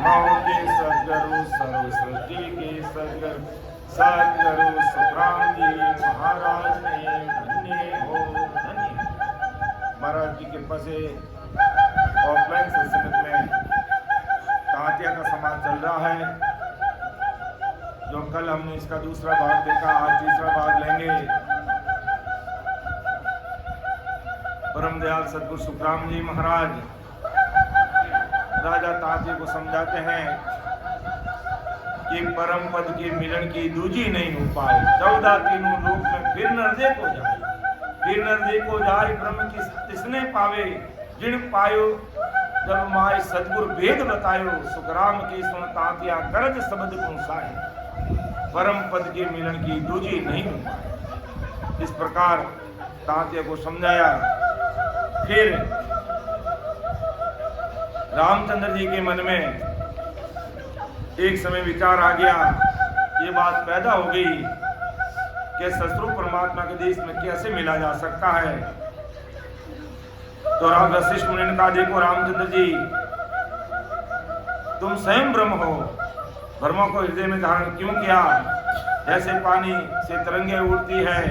मऊ के सदगुरु सर्व सृष्टि के सदगुरु सदगुरु सुखराम जी महाराज ने धन्य हो धन्य। महाराज की कृपा से ऑफलाइन सत्संग में तांतिया का समाज चल रहा है। जो कल हमने इसका दूसरा भाग देखा, आज तीसरा भाग लेंगे। परम दयाल सदगुरु सुखराम जी महाराज राजा तांतिया को समझाते हैं कि परम पद के मिलन की दूजी नहीं हो पाए। 14 तीनों लोक में फिर नरदेख हो जाए, फिर नरदेख हो जाए। ब्रह्म की तिसने पावे जिन पायो, जब माय सदगुरु भेद बतायो। सुखराम की सुन तांतिया करज शब्द पहुंचाए। परम पद के मिलन की दूजी नहीं हो पाए। इस प्रकार तांतिया को समझाया। फिर रामचंद्र जी के मन में एक समय विचार आ गया, ये बात पैदा हो गई कि ससुर परमात्मा के देश में कैसे मिला जा सकता है। तो राम वशिष्ठ मुनि ने कहा, देखो रामचंद्र जी, तुम स्वयं ब्रह्म हो, ब्रह्म को हृदय में धारण क्यों किया? जैसे पानी से तरंगे उड़ती है,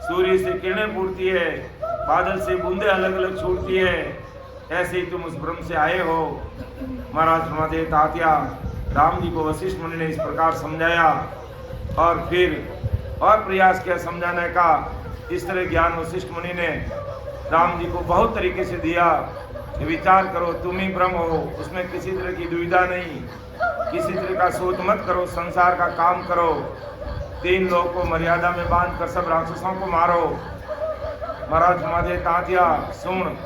सूर्य से किरणें फूटती है, बादल से बूंदे अलग अलग छूटती है, ऐसे ही तुम उस ब्रह्म से आए हो। महाराज फरमाते तांतिया, राम जी को वशिष्ठ मुनि ने इस प्रकार समझाया और फिर और प्रयास किया समझाने का। इस तरह ज्ञान वशिष्ठ मुनि ने राम जी को बहुत तरीके से दिया। विचार करो, तुम ही ब्रह्म हो, उसमें किसी तरह की दुविधा नहीं, किसी तरह का सोच मत करो, संसार का काम करो, 3 लोग को मर्यादा में बांध कर सब राक्षसों को मारो। महाराज फरमाते तांतिया सुन,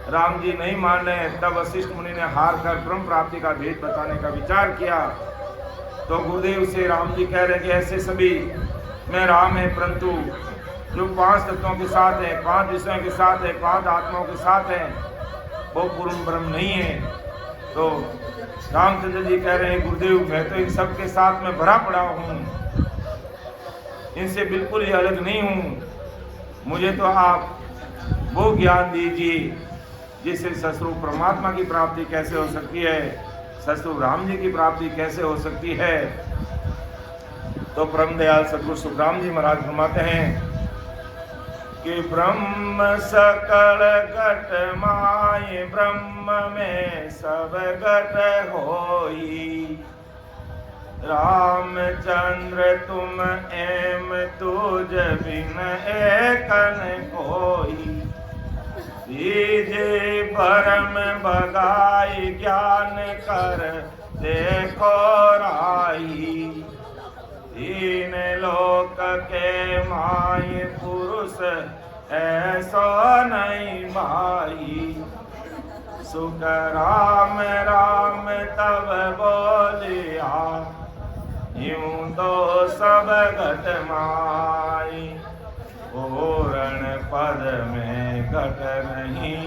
राम जी नहीं मान रहे। तब वशिष्ठ मुनि ने हार कर ब्रह्म प्राप्ति का भेद बताने का विचार किया। तो गुरुदेव से राम जी कह रहे कि ऐसे सभी में राम है, परंतु जो 5 तत्वों के साथ है, 5 विषयों के साथ है, 5 आत्माओं के साथ है, वो पूर्ण ब्रह्म नहीं है। तो रामचंद्र जी कह रहे हैं, गुरुदेव मैं तो इन सब के साथ में भरा पड़ा हूँ, इनसे बिल्कुल ही अलग नहीं हूँ। मुझे तो आप वो ज्ञान दीजिए जिससे ससुर परमात्मा की प्राप्ति कैसे हो सकती है, ससुर राम जी की प्राप्ति कैसे हो सकती है। तो परम दयाल सदगुरु सुखराम जी महाराज फरमाते हैं कि ब्रह्म सकल घट माय, ब्रह्म में सब घट होई। रामचंद्र तुम एम तुझ बिन एकन कोई। दीजे भरम भगाई ज्ञान कर देखो राई। 3 लोक के माय पुरुष ऐसा नहीं भाई। सुख राम राम तब बोलिया, यूं तो सब घट माई। पूर्ण पद में घट नहीं,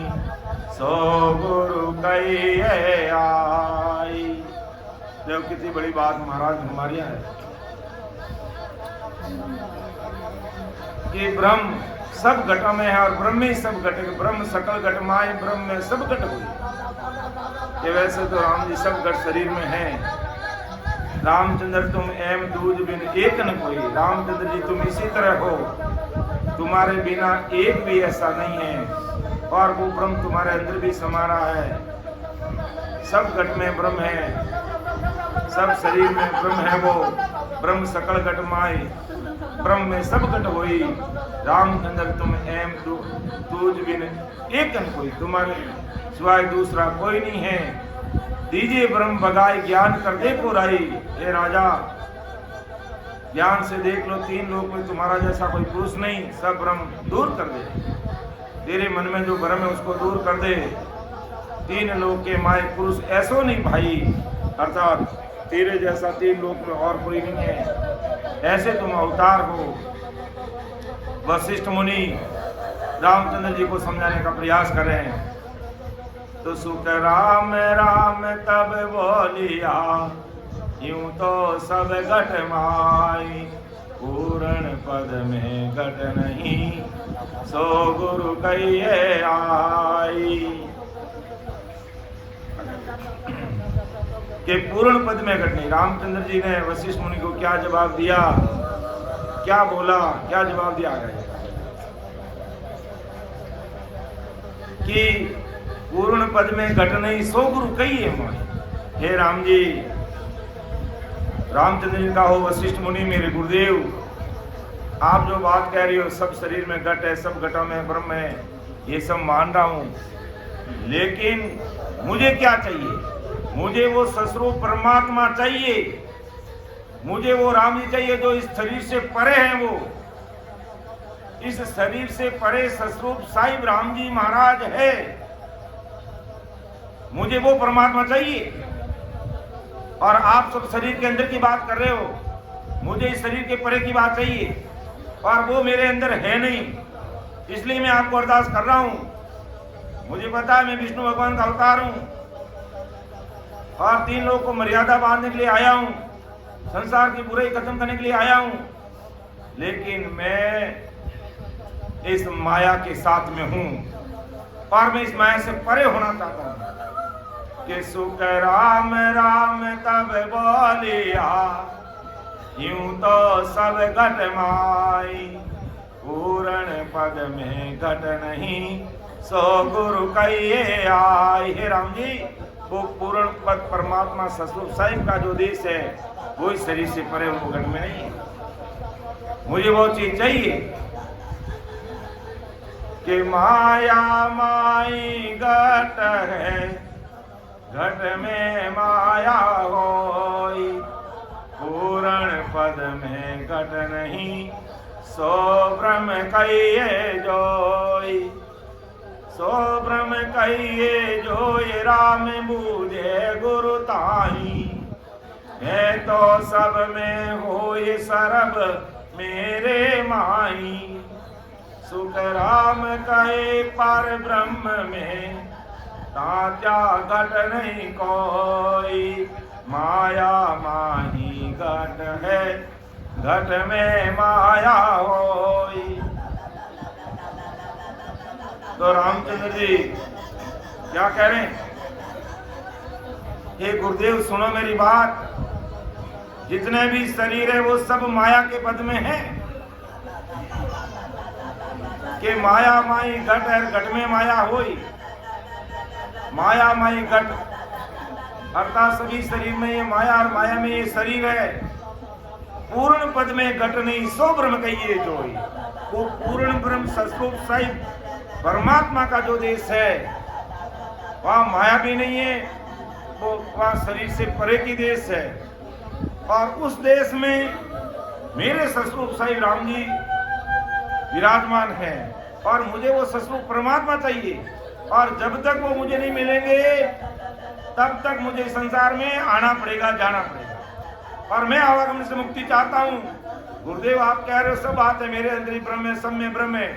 सो गुरु कहिए आई। देखो कितनी बड़ी बात महाराज हमारी है कि ब्रह्म सब घटों में है और ब्रह्म ही सब घट। ब्रह्म सकल घट माय, ब्रह्म में सब घट हुई। ये वैसे तो राम जी सब घट शरीर में है। रामचंद्र तुम एम दूध बिन एक न कोई। रामचंद्र जी तुम इसी तरह हो, तुम्हारे बिना एक भी ऐसा नहीं है। और वो ब्रह्म तुम्हारे अंदर भी समा रहा है। सब घट में ब्रह्म है, सब शरीर में ब्रह्म है। वो ब्रह्म सकल घट माय, ब्रह्म में सब घट होई। रामचंद्र तुम एम दूज बिन एक न कोई, तुम्हारे सिवाय दूसरा कोई नहीं है। दीजिए ब्रह्म भगाई ज्ञान कर देखो राई। हे राजा, ज्ञान से देख लो, 3 लोक में तुम्हारा जैसा कोई पुरुष नहीं। सब ब्रह्म दूर कर दे, तेरे मन में जो ब्रह्म है उसको दूर कर दे। 3 लोक के माय पुरुष ऐसो नहीं भाई, अर्थात तेरे जैसा 3 लोक में और कोई नहीं है। ऐसे तुम अवतार हो। वशिष्ठ मुनि रामचंद्र जी को समझाने का प्रयास कर रहे हैं। तो सुख राम राम तब बोलिया, यूं तो सब घट माई। पूर्ण पद में घट नहीं, सो गुरु कहिए आई। कि पूर्ण पद में घट नहीं। रामचंद्र जी ने वशिष्ठ मुनि को क्या जवाब दिया, क्या बोला, क्या जवाब दिया गया कि पूर्ण पद में घट नहीं सो गुरु कहिए मोहि। हे राम जी, रामचंद्र जी का हो वशिष्ठ मुनि मेरे गुरुदेव, आप जो बात कह रही हो सब शरीर में घट है, सब घटों में ब्रह्म है, ये सब मान रहा हूं, लेकिन मुझे क्या चाहिए? मुझे वो सस्वरूप परमात्मा चाहिए, मुझे वो राम जी चाहिए जो इस शरीर से परे हैं। वो इस शरीर से परे सस्वरूप साहिब राम जी महाराज है, मुझे वो परमात्मा चाहिए। और आप सब शरीर के अंदर की बात कर रहे हो, मुझे इस शरीर के परे की बात चाहिए, और वो मेरे अंदर है नहीं, इसलिए मैं आपको अरदास कर रहा हूं। मुझे पता है मैं विष्णु भगवान का अवतार हूं और 3 लोगों को मर्यादा बांधने के लिए आया हूं, संसार की बुराई खत्म करने के लिए आया हूं, लेकिन मैं इस माया के साथ में हूं और मैं इस माया से परे होना चाहता हूं। कि सुख राम राम तब बोलिया, यूं तो सब घट माई, पूर्ण पद में घट नहीं सो गुरु कहिए आई। हे राम जी, वो पूर्ण पद परमात्मा सस्वरूप साहिब का जो देश है वो इस शरीर से परे, वो घट में नहीं है। मुझे वो चीज चाहिए कि माया माई घट है, घट में माया होई, पूर्ण पद में घट नहीं सो ब्रह्म कहिए जोई। सो ब्रह्म कहिए जोई, राम बूझे गुरु ताई, है तो सब में होए सरब मेरे माई। सुख राम कहे पर ब्रह्म में, तात्या घट नहीं कोई, माया माही घट है, घट में माया होई। तो रामचंद्र जी क्या कह रहे हैं? हे गुरुदेव सुनो मेरी बात, जितने भी शरीर है वो सब माया के पद में है। कि माया माई घट है, घट में माया होई। माया माई घट अर्थात सभी शरीर में ये माया और माया में ये शरीर है। पूर्ण पद में घट नहीं सो ब्रह्म कहिए जोई। वो पूर्ण ब्रह्म सस्वरूप साहिब परमात्मा का जो देश है वहाँ माया भी नहीं है, वो वहाँ शरीर से परे की देश है। और उस देश में मेरे सस्वरूप साहिब राम जी विराजमान है और मुझे वो सस्वरूप परमात्मा चाहिए। और जब तक वो मुझे नहीं मिलेंगे तब तक मुझे संसार में आना पड़ेगा, जाना पड़ेगा। और मैं आवागमन से मुक्ति चाहता हूँ। गुरुदेव आप कह रहे हो सब बात है, मेरे अंदर ही ब्रह्म है, सब में ब्रह्म है,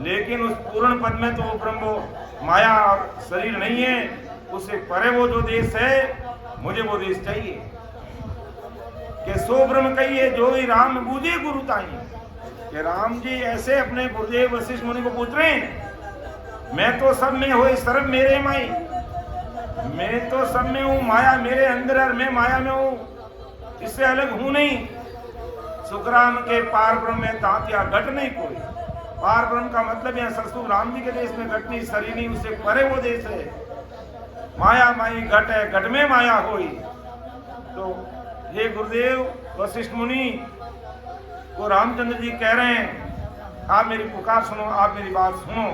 लेकिन उस पूर्ण पद में तो वो ब्रह्म माया और शरीर नहीं है, उससे परे वो जो देश है मुझे वो देश चाहिए। कि सो ब्रह्म कहिए जो ही राम बूझे गुरु ताई। कि राम जी ऐसे अपने गुरुदेव वशिष्ठ मुनि को पूछ रहे हैं, मैं तो सब में हो सर्व मेरे माई, मैं तो सब में हूँ, माया मेरे अंदर और मैं माया में हूँ, इससे अलग हूँ नहीं। सुखराम के पार ब्रह्म में तात्या घट नहीं कोई। पार ब्रह्म का मतलब यहाँ ससुर राम जी के देश में घट नहीं, शरीर नहीं, उससे परे वो देश है। माया माई घट है, घट में माया होई। तो हे गुरुदेव वशिष्ठ मुनि को रामचंद्र जी कह रहे हैं, आप मेरी पुकार सुनो, आप मेरी बात सुनो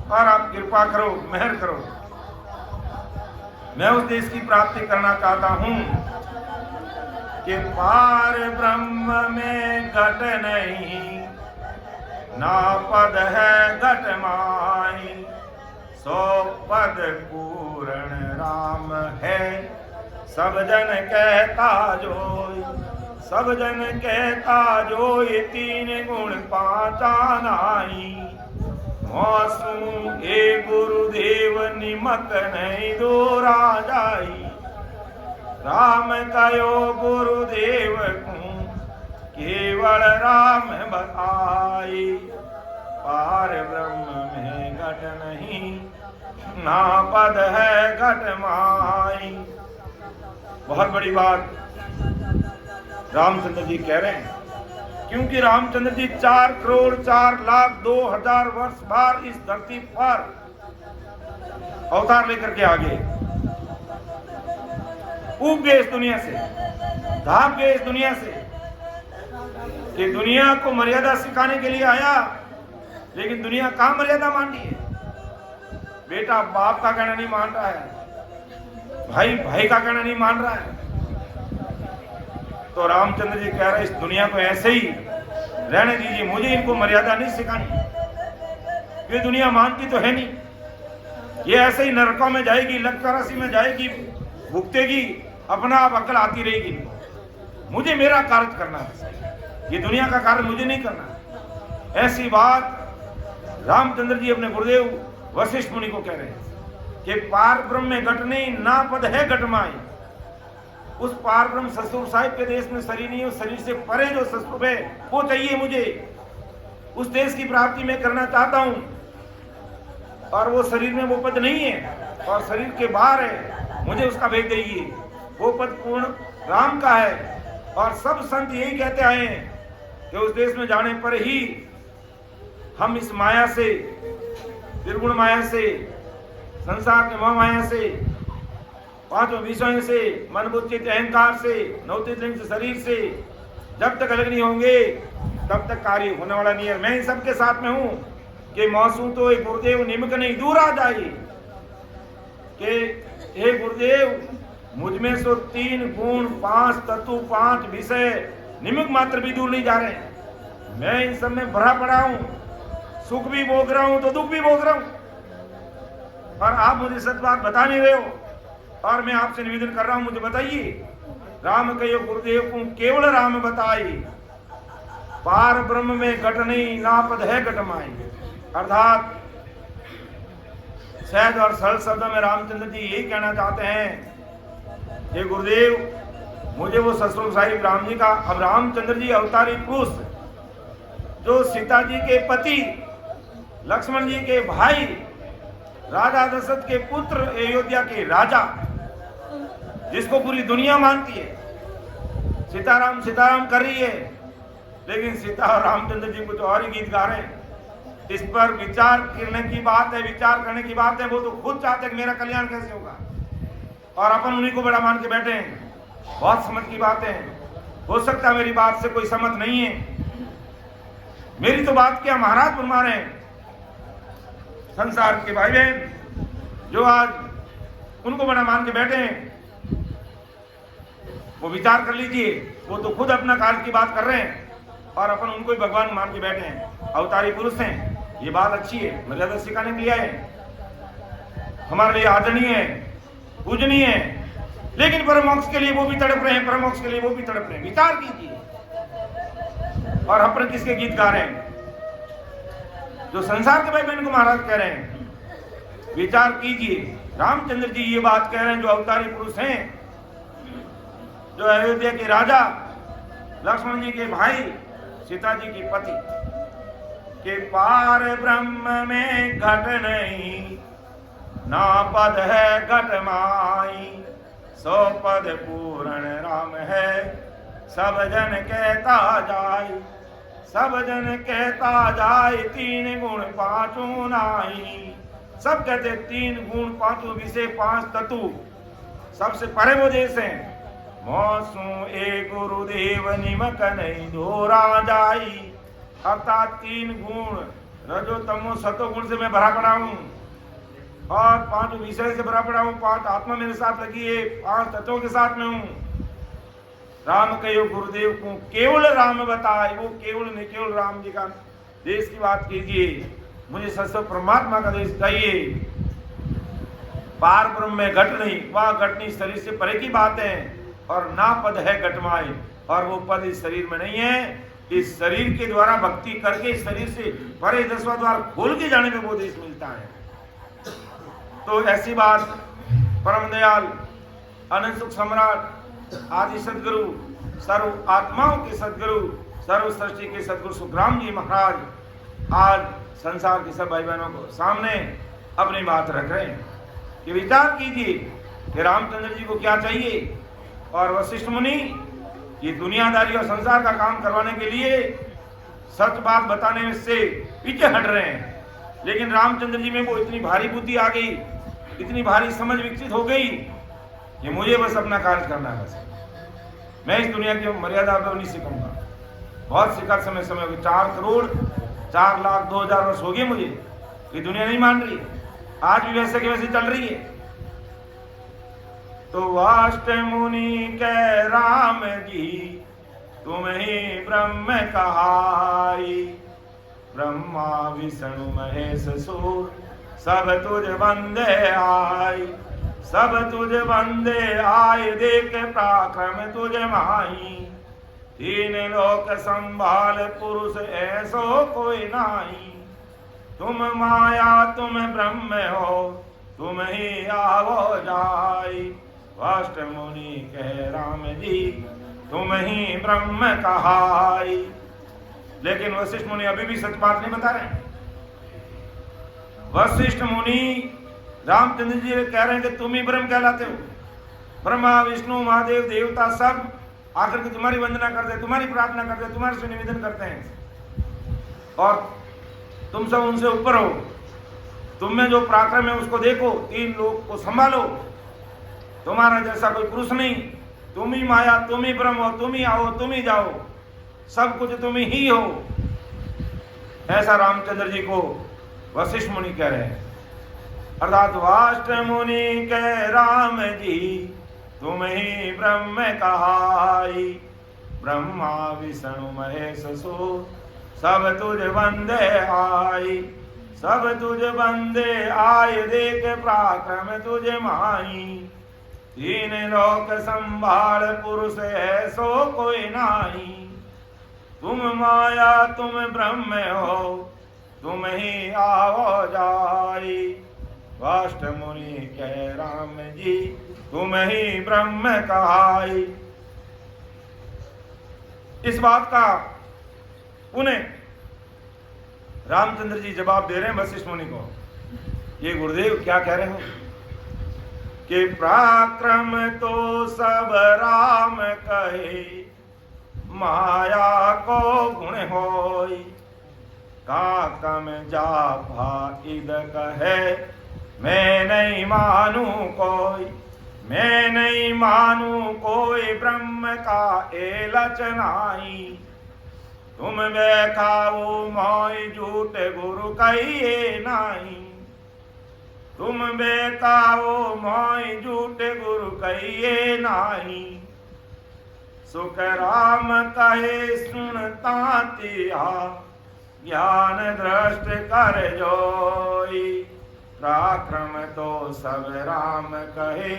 और आप कृपा करो, मेहर करो। मैं उस देश की प्राप्ति करना चाहता हूं कि पार ब्रह्म में घट नहीं, ना पद है घट माई, सो पद पूर्ण राम है, सब जन कहता जोई। सब जन कहता जोई, 3 गुण 5 नाई। मौसू हे गुरुदेव निमक नहीं दोरा जाई। राम कयो गुरुदेव को केवल राम बताई। पार ब्रह्म में घट नहीं, ना पद है घट माई। बहुत बड़ी बात रामचंद्र जी कह रहे हैं, क्योंकि रामचंद्र जी 4,04,02,000 वर्ष बाद इस धरती पर अवतार लेकर के आ गए। ऊब गए इस दुनिया से, धाप गए इस दुनिया से, कि दुनिया को मर्यादा सिखाने के लिए आया, लेकिन दुनिया कहां मर्यादा मान रही है। बेटा बाप का कहना नहीं मान रहा है, भाई भाई का कहना नहीं मान रहा है। तो रामचंद्र जी कह रहे इस दुनिया को ऐसे ही रहने दीजिए, मुझे इनको मर्यादा नहीं सिखानी। ये दुनिया मानती तो है नहीं, ये ऐसे ही नरकों में जाएगी, लक्करासी में जाएगी, भुगतेगी, अपना आप अकल आती रहेगी। मुझे मेरा कार्य करना है, ये दुनिया का कार्य मुझे नहीं करना। ऐसी बात रामचंद्र जी अपने गुरुदेव वशिष्ठ मुनि को कह रहे हैं कि पार ब्रह्म में घट नहीं, ना पद है घटमाई। उस पार ब्रह्म सतस्वरूप साहिब के देश में शरीर नहीं, उस शरीर से परे जो सतस्वरूप है वो चाहिए मुझे। उस देश की प्राप्ति मैं करना चाहता हूं, और वो शरीर में वो पद नहीं है और शरीर के बाहर है, मुझे उसका भेद दीजिए। वो पद पूर्ण राम का है। और सब संत यही कहते आए हैं कि उस देश में जाने पर ही हम इस माया से, निर्गुण माया से, संसार के मोह माया से, पांचों विषयों से, मन बुद्धि अहंकार से, नौतिक लिंग से, शरीर से जब तक अलग नहीं होंगे तब तक कार्य होने वाला नहीं है। मैं इन सबके साथ में हूं कि मौसू तो गुरुदेव निमक नहीं दूर आ जाए, कि हे गुरुदेव मुझ में सो 3 गुण 5 तत्व 5 विषय निमक मात्र भी दूर नहीं जा रहे हैं। मैं इन सब में भरा पड़ा हूं, सुख भी भोग रहा हूं तो दुख भी भोग रहा हूं, और आप मुझे सच बात बता नहीं रहे हो। और मैं आपसे निवेदन कर रहा हूं, मुझे बताइए, राम कहो गुरुदेव को केवल राम बताई, पार ब्रह्म में घट नहीं, ना पद है घटमाई। अर्थात सहज और सरल शब्दों में रामचंद्र जी यही कहना चाहते हैं, हे गुरुदेव मुझे वो सतस्वरूप साहिब राम जी का, अब रामचंद्र जी अवतारी पुरुष जो सीता जी के पति, लक्ष्मण जी के भाई, राजा दशरथ के पुत्र, अयोध्या के राजा, जिसको पूरी दुनिया मानती है, सीताराम सीताराम कर रही है, लेकिन सीता और रामचंद्र जी कुछ और ही गीत गा रहे हैं। इस पर विचार करने की बात है, विचार करने की बात है। वो तो खुद चाहते हैं कि मेरा कल्याण कैसे होगा, और अपन उन्हीं को बड़ा मान के बैठे हैं। बहुत समझ की बात है, हो सकता है मेरी बात से कोई समझ नहीं है। मेरी तो बात क्या महाराज फरमा रहे हैं, संसार के भाई बहन जो आज उनको बड़ा मान के बैठे हैं, वो विचार कर लीजिए। वो तो खुद अपना कार्य की बात कर रहे हैं और अपन उनको ही भगवान मान के बैठे हैं, अवतारी पुरुष हैं। ये बात अच्छी है, मर्यादा सिखाने के लिए आए, हमारे लिए आदरणीय है, पूजनीय है, लेकिन परमोक्ष के लिए वो भी तड़प रहे हैं, परमोक्ष के लिए वो भी तड़प रहे हैं। विचार कीजिए। और अपन किसके गीत गा रहे हैं? जो संसार के भाई बहन को महाराज कह रहे हैं। विचार कीजिए, रामचंद्र जी ये बात कह रहे हैं, जो अवतारी पुरुष हैं, जो अयोध्या के राजा, लक्ष्मण जी के भाई, सीता जी की पति, के पार ब्रह्म में घट नहीं, ना पद है घट माई, 100 पद पूर्ण राम है, सब जन कहता जाय, सब जन कहता जाय, 3 गुण 5 नाई। सब कहते 3 गुण 5 विषय 5 तत्व, सबसे परे वो देश है। मौसू ए गुरुदेव निमक नहीं धोरा जाई, अर्थात 3 गुण रजो तमो सतो गुण से मैं भरा पड़ा हूं, और 5 विषय से भरा पड़ा हूं, 5 आत्मा मेरे साथ लगी है, 5 तत्वों के साथ में हूं। राम कहो गुरुदेव को केवल राम बताए, वो केवल नहीं, केवल राम जी का देश की बात कीजिए। मुझे सत्य परमात्मा का देश चाहिए। पार ब्रह्म में घट नहीं, वह घट नहीं, शरीर से परे की बात है। और ना पद है घटमाए, और वो पद इस शरीर में नहीं है। इस शरीर के द्वारा भक्ति करके इस शरीर से परे 10वां द्वार खोल के जाने में वो देश मिलता है। तो ऐसी बात परम दयाल अनंत सुख सम्राट आदि सदगुरु, सर्व आत्माओं के सदगुरु, सर्व सृष्टि के सदगुरु सुखराम जी महाराज आज संसार के सब भाई बहनों को सामने अपनी बात रख रहे हैं कि विचार कीजिए कि रामचंद्र जी को क्या चाहिए। और वशिष्ठ मुनि ये दुनियादारी और संसार का काम करवाने के लिए सच बात बताने से पीछे हट रहे हैं। लेकिन रामचंद्र जी में वो इतनी भारी बुद्धि आ गई, इतनी भारी समझ विकसित हो गई कि मुझे बस अपना कार्य करना है। बस मैं इस दुनिया की मर्यादा पर नहीं सीखूंगा। बहुत सिखा समय समय हो गए, 4 करोड़ 4 लाख 2,000 वर्ष हो गए मुझे, ये दुनिया नहीं मान रही है, आज भी वैसे की वैसे चल रही है। तो वाष्ट मुनि कह राम जी तुम ही ब्रह्म कहाई, ब्रह्मा विष्णु महेश सूर सब तुझ बंदे आय, सब तुझ बंदे आय देख पराक्रम तुझ माही, 3 लोक संभाल पुरुष ऐसो कोई नाही, तुम माया तुम ब्रह्म हो तुम ही आवो जाई, वाष्ट मुनि कह राम जी तुम ही ब्रह्म कहाई। लेकिन वशिष्ठ मुनि अभी भी सच बात नहीं बता रहे। वशिष्ठ मुनि रामचंद्र जी कह रहे हैं कि तुम ही ब्रह्म कहलाते हो, ब्रह्मा विष्णु महादेव देवता सब आकर के तुम्हारी वंदना करते हैं, तुम्हारी प्रार्थना करते हैं, तुम्हारे से निवेदन करते हैं और तुम सब उनसे ऊपर हो। तुम में जो पराक्रम है उसको देखो, 3 लोग को संभालो, तुम्हारा जैसा कोई पुरुष नहीं, तुम ही माया तुम ही ब्रह्म हो, तुम ही आओ तुम ही जाओ, सब कुछ तुम ही हो। ऐसा रामचंद्र जी को वशिष्ठ मुनि कह रहे हैं। अर्थात वाष्ट मुनि कह राम जी तुम ही ब्रह्म कहाई, ब्रह्मा विष्णु महेश सो सब तुझ बंदे आय, सब तुझ बंदे आय देख पराक्रम तुझ माही, 3 लोक संभाल पुरुष ऐसो कोई नाही, तुम माया तुम ब्रह्म हो तुम ही आओ जाई, वाष्ट मुनि कह राम जी तुम ही ब्रह्म कहाई। इस बात का पुनः रामचंद्र जी जवाब दे रहे हैं वशिष्ठ मुनि को। ये गुरुदेव क्या कह रहे हो कि पराक्रम तो सब राम कहे, माया को गुण होई, काकम जाभा इद कहे मैं नहीं मानू कोई, मैं नहीं मानू कोई ब्रह्म का एलच नाही, तुम बैठाओ मोय झूठ गुरु कहिए नाही, तुम बेताओ मोय झूठ गुरु कहिए नाही, सुख राम कहे सुनता तिया, ज्ञान दृष्ट कर जोई, पराक्रम तो सब राम कहे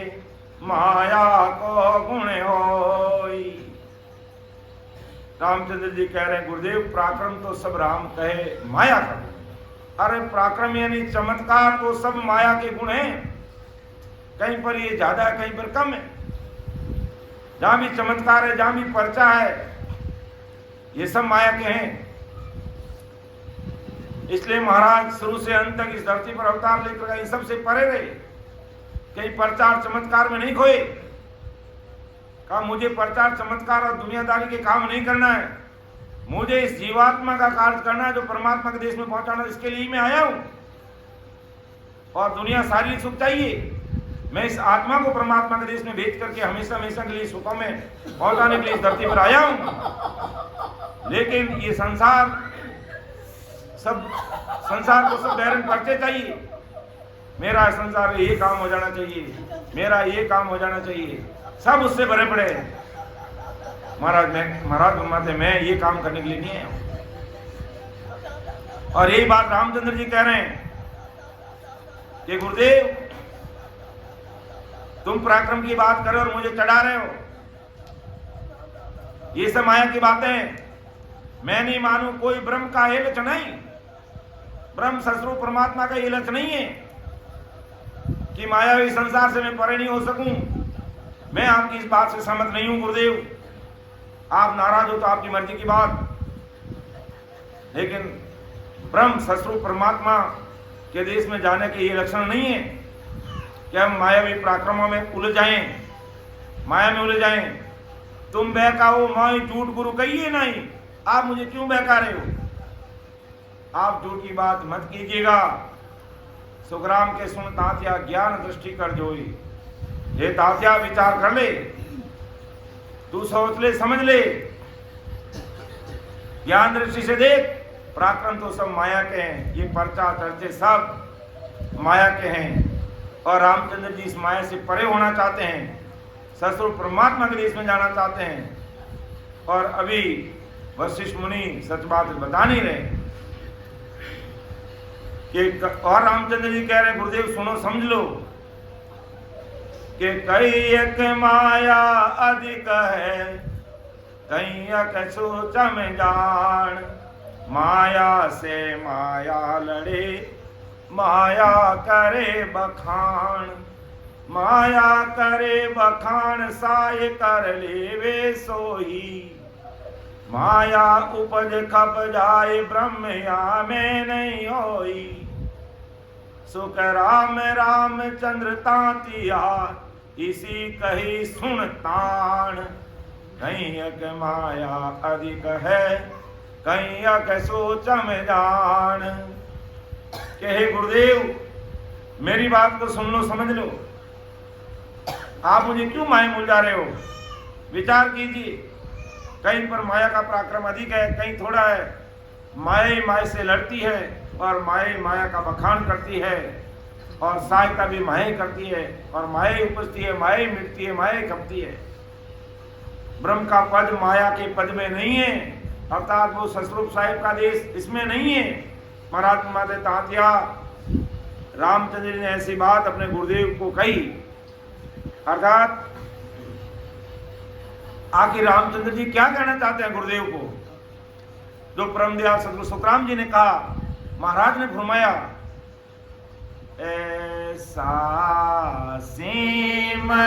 माया को गुण होई। रामचंद्र जी कह रहे हैं गुरुदेव पराक्रम तो सब राम कहे माया का गुण। अरे पराक्रम यानी चमत्कार तो सब माया के गुण हैं, कहीं पर ये ज्यादा है कहीं पर कम है, जहां भी चमत्कार है जहां भी पर्चा है ये सब माया के हैं। इसलिए महाराज शुरू से अंत तक इस धरती पर अवतार लेकर इन सबसे परे रहे, कहीं प्रचार चमत्कार में नहीं खोए। कहा मुझे प्रचार चमत्कार और दुनियादारी के काम नहीं करना है, मुझे इस जीवात्मा का कार्य करना है जो परमात्मा के देश में पहुंचाना, इसके लिए मैं आया हूं। और दुनिया शारीरिक सुख चाहिए, मैं इस आत्मा को परमात्मा के देश में भेज करके हमेशा हमेशा के लिए सुखों में पहुंचाने के लिए इस धरती पर आया हूं। लेकिन ये संसार को सब बैरन पर्चे चाहिए, मेरा संसार ये काम हो जाना चाहिए, मेरा ये काम हो जाना चाहिए, सब उससे भरे पड़े। महाराज फरमाते मैं ये काम करने के लिए नहीं आया हूं। और यही बात रामचंद्र जी कह रहे हैं कि गुरुदेव तुम पराक्रम की बात करो और मुझे चढ़ा रहे हो, ये सब माया की बातें मैं नहीं मानू। कोई ब्रह्म का ये लक्ष्य नहीं, ब्रह्म सस्वरूप परमात्मा का ये लक्ष्य नहीं है कि मायावी संसार से मैं परे नहीं हो सकूं। मैं आपकी इस बात से सहमत नहीं हूं गुरुदेव, आप नाराज हो तो आपकी मर्जी की बात, लेकिन ब्रह्म सस्वरूप परमात्मा के देश में जाने के ये लक्षण नहीं है कि हम मायावी पराक्रमों में उलझ जाएं। माया में उलझाए। तुम बहकाओ मोहि झूठ गुरु कहिए नहीं, आप मुझे क्यों बहका रहे हो? आप झूठ की बात मत कीजिएगा। सुखराम के सुन तात्या ज्ञान दृष्टि कर जोई। हे तात्या विचार कर ले, तू सोच ले, समझ ले, ज्ञान दृष्टि से देख। पराक्रम तो सब माया के हैं, ये पर्चा चर्चे सब माया के हैं। और रामचंद्र जी इस माया से परे होना चाहते हैं, ससुर परमात्मा के देश में जाना चाहते हैं। और अभी वशिष्ठ मुनि सच बात बता नहीं रहे कि, और रामचंद्र जी कह रहे गुरुदेव सुनो समझ लो कि कई एक माया अधिक है, कहीं एक सोच में जान। माया से माया लड़े, माया करे बखान। माया करे बखान, साय कर लेवे सोही। माया उपज खप जाए, ब्रह्मया में नहीं होई। सुख राम रामचंद्र तातिया, इसी कही सुन ताण। कहीं एक माया अधिक है, कहीं एक सोच में जान। कि हे गुरुदेव मेरी बात को सुन लो, समझ लो, आप मुझे क्यों माया में उलझा रहे हो? विचार कीजिए। कहीं पर माया का पराक्रम अधिक है, कहीं थोड़ा है। माया ही माया से लड़ती है और माया ही माया का बखान करती है, और सहायता भी माया ही करती है, और माया ही उपजती है, माया ही मिटती है, माया ही खपती है। ब्रह्म का पद माया के पद में नहीं है, अर्थात वो ससरूप साहिब का देश इसमें नहीं है। महाराज दे तात्या रामचंद्र जी ने ऐसी बात अपने गुरुदेव को कही, अर्थात आखिर रामचंद्र जी क्या कहना चाहते हैं गुरुदेव को? जो परमदयाल सतगुरु सुखराम जी ने कहा, महाराज ने फरमाया, ऐसा सिमरत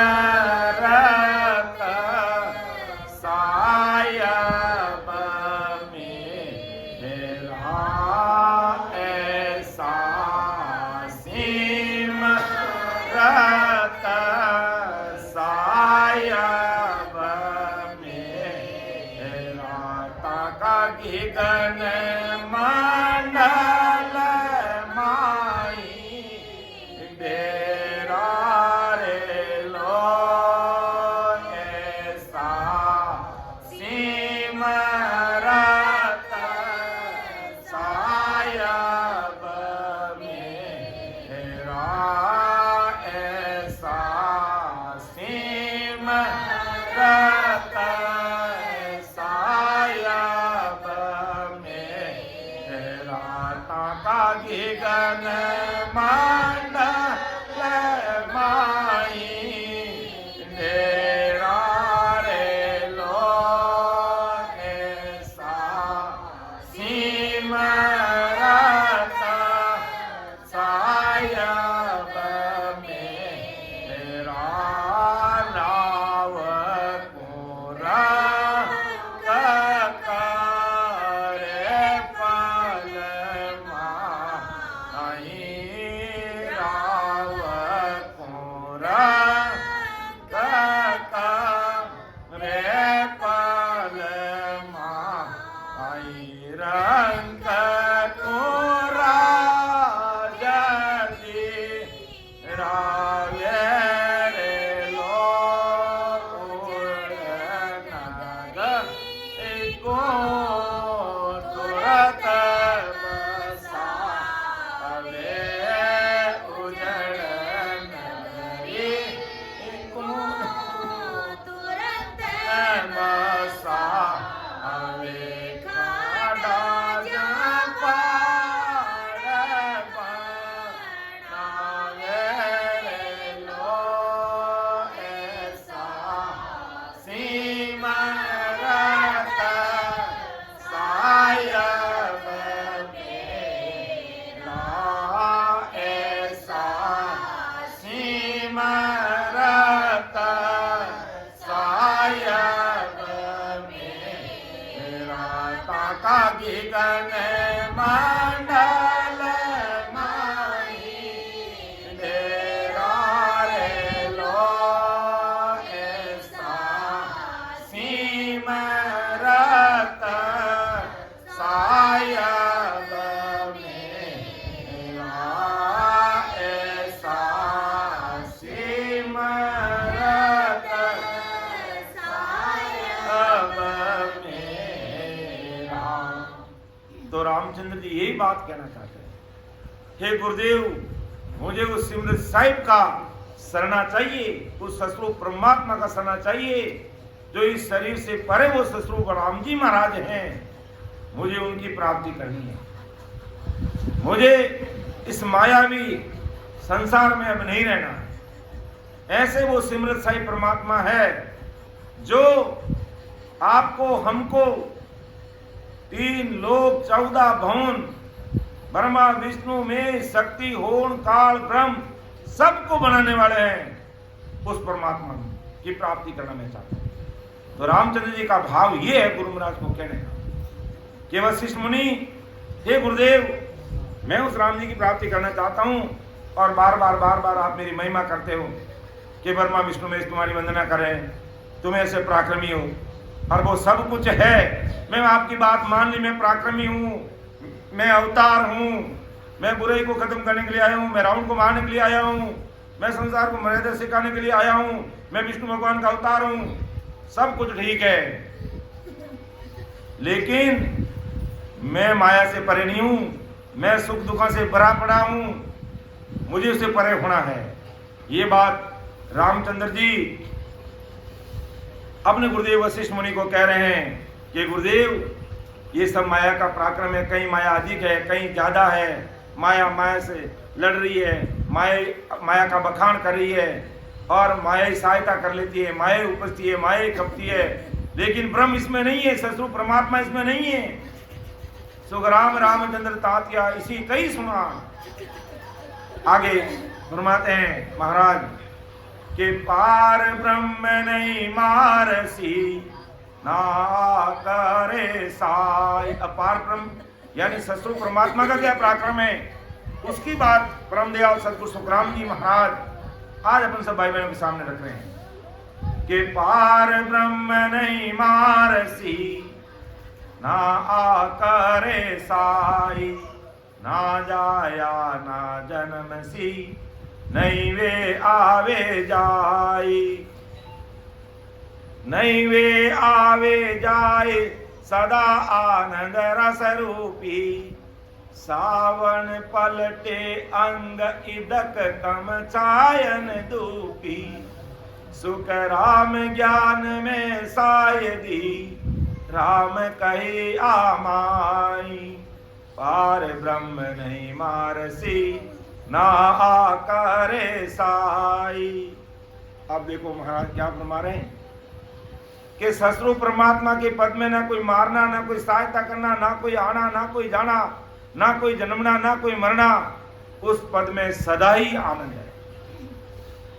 सायब मेरा, ऐसा सिमरत सायब मेरा। ताका गगन मंडल माई, डेरा रे लो, ऐसा सिमरत सायब मेरा, ऐसा सिमरत सायब मेरा। ताका गगन मंडल माई, डेरा रे लो, ऐसा सिमरत सायब मेरा। लाव कोरा करे पल माई, राव कोरा करे पल माई। रंग कोरा जदी रावे रे लो, नग को तुरत बसावे, उजड़ नगरी को तुरत बसावे। खाड़ा जा पार बनावे रे लो, ऐसा सिमरत सायब मेरा, ऐसा सिमरत सायब मेरा। ताका गगन मंडल माई, डेरा रे लो, ऐसा यही बात कहना चाहते हैं। हे गुरुदेव, मुझे उस सिमरत साहिब का शरणा चाहिए, उस ससुर परमात्मा का शरणा चाहिए जो इस शरीर से परे वो ससुर राम जी महाराज हैं। मुझे उनकी प्राप्ति करनी है। मुझे इस मायावी संसार में अब नहीं रहना है। ऐसे वो सिमरत साहिब परमात्मा है जो आपको, हमको 3 लोक 14 भवन, ब्रह्मा विष्णु में शक्ति होण काल ब्रह्म सबको बनाने वाले हैं। उस परमात्मा की प्राप्ति करना मैं चाहता हूं। तो रामचंद्र जी का भाव ये है गुरु महाराज को कहने का कि वशिष्ठ मुनि, हे गुरुदेव, मैं उस राम जी की प्राप्ति करना चाहता हूं और बार बार आप मेरी महिमा करते हो कि ब्रह्मा विष्णु में तुम्हारी वंदना करें, तुम ऐसे पराक्रमी हो और वो सब कुछ है। मैं आपकी बात मान ली, मैं पराक्रमी हूं, मैं अवतार हूं, मैं बुराई को खत्म करने के लिए आया हूं, मैं रावण को मारने के लिए आया हूं, मैं संसार को मर्यादा सिखाने के लिए आया हूं, मैं विष्णु भगवान का अवतार हूं, सब कुछ ठीक है, लेकिन मैं माया से परे नहीं हूं, मैं सुख दुखों से भरा पड़ा हूं, मुझे उससे परे होना है। ये बात रामचंद्र जी अपने गुरुदेव वशिष्ठ मुनि को कह रहे हैं कि गुरुदेव, ये सब माया का पराक्रम है, कहीं माया अधिक है, कहीं ज्यादा है, माया से लड़ रही है, माया का बखान कर रही है और माया सहायता कर लेती है, माया उपजती है, माया खपती है, लेकिन ब्रह्म इसमें नहीं है, ससुर परमात्मा इसमें नहीं है। सुखराम रामचंद्र तात्या इसी कई सुना। आगे फरमाते हैं महाराज के पार ब्रह्म नहीं मारसी ना करे साई। अपार ब्रह्म यानी ससुर परमात्मा का क्या पराक्रम है, उसकी बात परमदयाल सदगुरु सुखराम जी महाराज आज अपन सब भाई बहनों के सामने रख रहे हैं कि पार ब्रह्म नहीं मारसी ना आकरे साई, ना जाया ना जन्म सी नहीं वे आवे जाई, नहीं वे आवे जाए सदा आनंद रस रूपी, सावन पलटे अंग इदक कम चायन दूपी, सुख राम ज्ञान में सायदी राम कहे आमाई, पार ब्रह्म नहीं मारसी ना आकरे साई। अब देखो महाराज क्या फरमा रहे हैं कि ससुर परमात्मा के पद में ना कोई मारना, ना कोई सहायता करना, ना कोई आना, ना कोई जाना, ना कोई जन्मना, ना कोई मरना, उस पद में सदा ही आनंद है,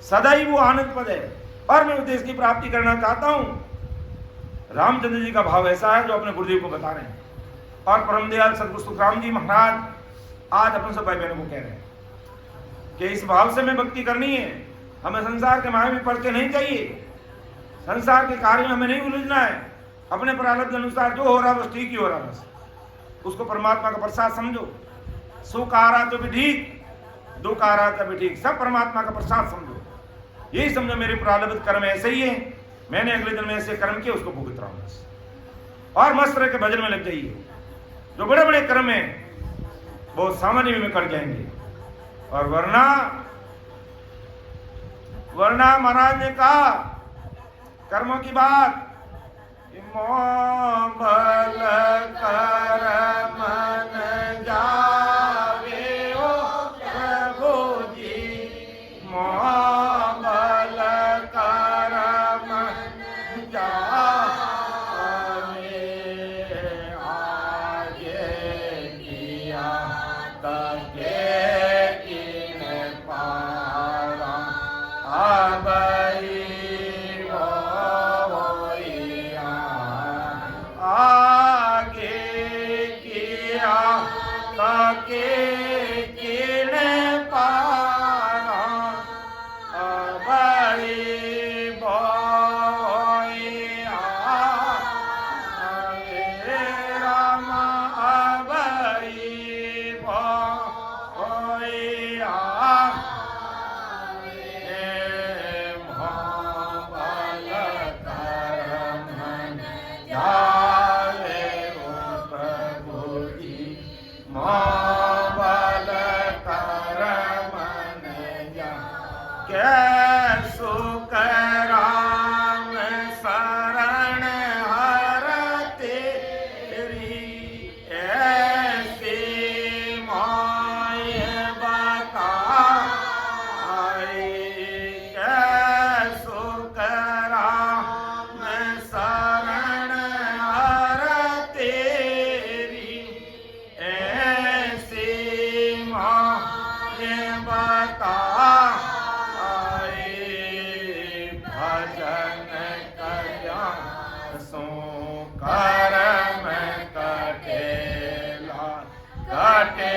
सदा ही वो आनंद पद है। और मैं उद्देश्य की प्राप्ति करना चाहता हूं। रामचंद्र जी का भाव ऐसा है जो अपने गुरुदेव को बता रहे हैं और परमदयाल सदगुरु सुखराम जी महाराज आज अपन सब भाई बहनों को कह रहे हैं कि इस भाव से में भक्ति करनी है। हमें संसार के माया में पड़ के नहीं चाहिए, संसार के कार्य में हमें नहीं उलझना है। अपने प्रारब्ध के अनुसार जो हो रहा बस ठीक ही हो रहा, बस उसको परमात्मा का प्रसाद समझो। सुख आ रहा तो भी ठीक, दुख आ रहा तो भी ठीक, सब परमात्मा का प्रसाद समझो। यही समझो मेरे प्रारब्ध कर्म ऐसे ही है, मैंने अगले दिन में ऐसे कर्म किए उसको भुगत रहा हूं बस। और मस्त रह के भजन में लग जाइए। जो बड़े बड़े कर्म है बहुत सामान्य में कर जाएंगे। और वरना महाराज ने कहा कर्मों की बात, मोबल कर मन जावे ओ प्रभु जी, मोबल कर मन जावे, आगे किया तके किन पारा, अब आगे किया सो कर्म कटेला कटे